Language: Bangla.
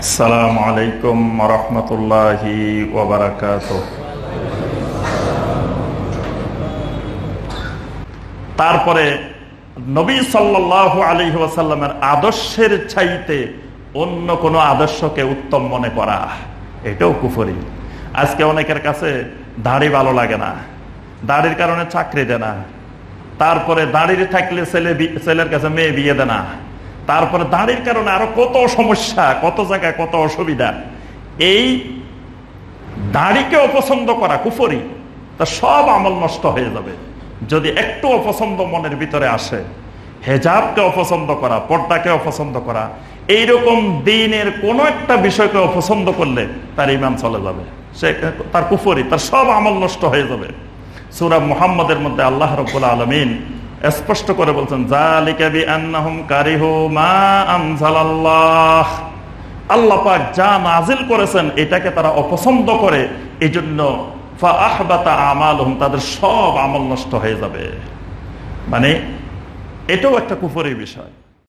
আসসালামু আলাইকুম ওয়া রাহমাতুল্লাহি ওয়া বারাকাতুহু। তারপরে নবী সাল্লাল্লাহু আলাইহি ওয়াসাল্লামের আদর্শের চাইতে অন্য কোনো আদর্শকে উত্তম মনে করা, এটাও কুফরি। আজকে অনেকের কাছে দাড়ি ভালো লাগে না, দাড়ির কারণে চাকরি দেয় না। তারপরে দাড়ির থাকলে ছেলের কাছে মেয়ে বিয়ে দেয় না। তারপরে দাড়ির কারণে আরো কত সমস্যা, কত জায়গায় কত অসুবিধা। এই দাড়িকে অপছন্দ করা কুফরি, তা সব আমল নষ্ট হয়ে যাবে যদি একটু অপছন্দ মনের ভিতরে আসে। হেজাবকে অপছন্দ করা, পর্দাকে অপছন্দ করা, এইরকম দ্বীনের কোন একটা বিষয়কে অপছন্দ করলে তার ঈমান চলে যাবে, সে তার কুফরি, তার সব আমল নষ্ট হয়ে যাবে। সূরা মুহাম্মদের মধ্যে আল্লাহ রাব্বুল আলামিন স্পষ্ট করে বলছেন, যালিকা বিআন্নাহুম কারিহু মা আনজালাল্লাহ, আল্লাহ পাক যা নাজিল করেছেন এটাকে তারা অপছন্দ করে, এইজন্য ফাআহবাতা আমালুহুম, তাদের সব আমল নষ্ট হয়ে যাবে। মানে এটাও একটা কুফরের বিষয়।